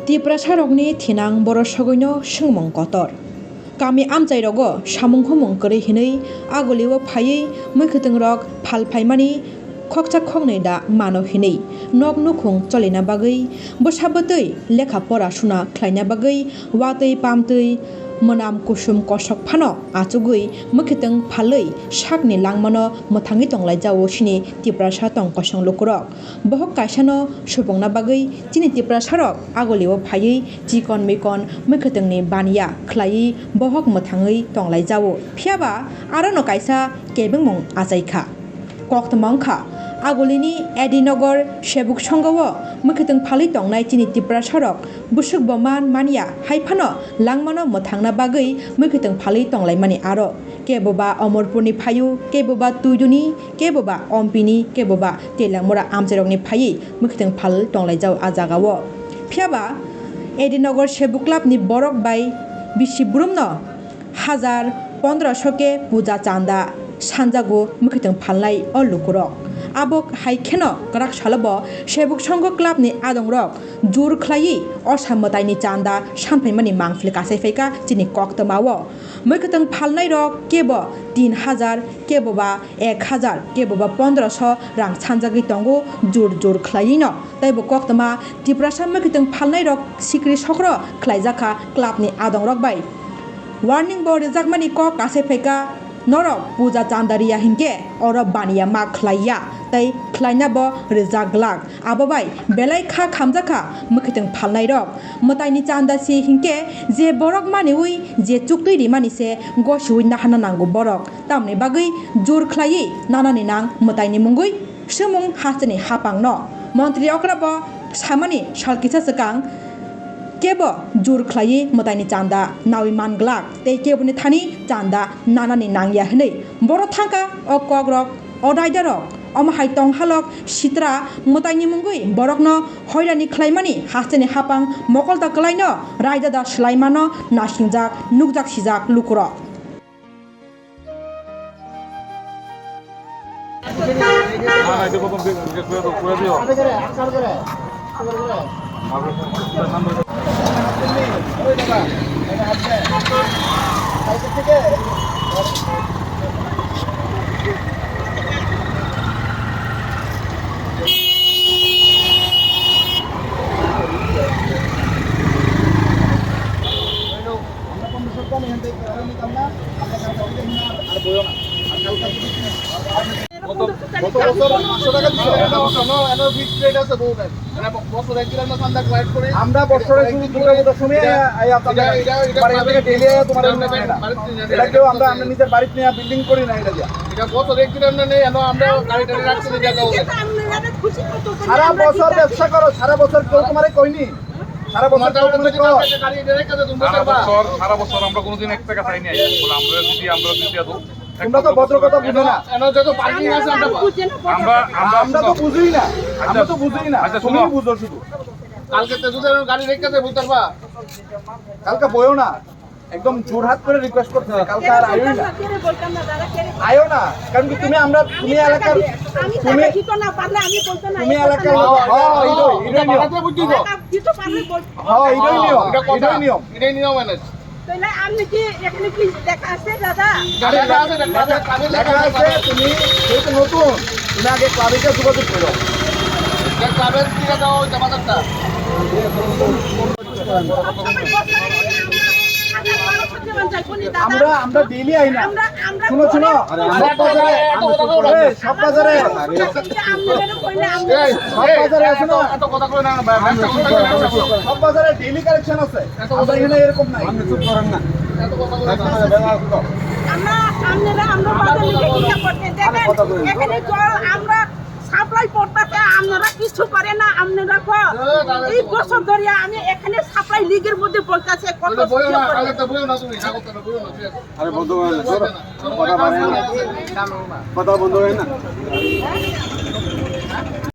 Tiprasarokni thinang borosogino sungmong kotor. Kami amchairogo samung humung kori hinui agoliwo phaiui muikhwtwng phal phaimani khokcha khoknei da mano hinui nok nukhung cholina bagui bwsabotui lekha pora suna khlaina bagui watui pamtui monam kusum kosok phano achugui muikhwtwng phalui sakni langmano mwthangi tonglaijao sini Tiprasa tong kosong lukurok bohok kaisano subongna bagui chini Tiprasarok agoliwo phaiui chikon mikon muikhwtwngni baniya khlai bohok mwthangui tonglaijao phiaba arano kaisa kebengmung achaikha koktmangkha agolini Edinagar sebuk songao muikhwtwng phalui tongnai chini Tiprasarok busuk boman mania haifano langmano mwthangna bagui muikhwtwng phalui tonglaimani aro keboba Omorpurni phaiu keboba Tuiduni keboba Ompini keboba Telangmora amchairokni phaiui muikhwtwng phal tonglaijao ajagao phiaba Edinagar sebuk clubni borok bai bisi burumno 1500 ke puja chanda sanjago muikhwtwng phalnai o lukurok abok haikeno grak salabo sebuk songho clubni adongrok jur khlai osamataini chanda samphaimani mangfli kasai faika chini koktmao muikhwtwng phalnai rok kebo 3000 keboba 1000 keboba 1500 rang sanjagui tongo jur khlai no taibo koktma Tiprasa muikhwtwng phalnai rok sikri sokro khlaijaka clubni adongrok bai warning board jakmani kok kasai faika norok puja chandaria hingke oro baniya ma khlaiya tai khlaina bo rejaglak abobai belai kha khamjaka muikhwtwng phalnai rok mataini chanda si hingke je borok maniui je chuktui rimani se gosui nahana nango borok tamni bagui jur khlai nanani nang mataini mungui sumung hachani hapangno mantri okrabo samani salkisa sakang kebo jur khlai mataini chanda nawi manglak tei keboni thani chanda nanani nangya hnei boro thangka o kogrok o raidarok omahai tonghalok sitra mataini mungui borokno hoirani khlaimani hasteni hapang mokolta klaino raidada slaimano nasingjak nukjak sijak lukuro আমরা বছরে শুধু দুর্গাপূজার সময় এটা কেউ আমরা নিজের বাড়িতে নিয়ে বিল্ডিং করি না এটা বছর একদিন নেই আমরা গাড়ি টাড়ি রাখছি সারা বছর ব্যবসা করো সারা বছর কেউ তোমারে কইনি সারা বছর সারা বছর আমরা কোনোদিন 1 টাকা চাই নাই আমরা দিদি তোমরা তো ভদ্রকথা বুঝো না আমরা তো বুঝি না তুমি বুঝো শুধু কালকে গাড়ি রেখে দেবো বুঝতে কালকে বইও না একদম জোরহাত করে রিকোয়েস্ট করতেছে কালকে আর আয়ো না কারণ কি তুমি এলাকার তুমি এলাকার এটাই নিয়ম আপনি কি এখানে কি দেখা আছে দাদা দেখা আছে তুমি যেহেতু নতুন তুমি আগে ক্লাবে যোগাযোগ করো ক্লাবের দিকে যাও জামাদারটা আমরা ডেইলি আই না শুনো সব বাজারে সব বাজারে ডেইলি কালেকশন আছে আমরা এখানে এরকম নাই চুপ করেন না এখানে জল আমরা সাপ্লাই করতেছে আপনারা কিছু করে না আপনারা এই বছর ধরে আমি এখানে সাপ্লাই লিগের মধ্যে বলতেছে কত কথা বন্ধ হয় না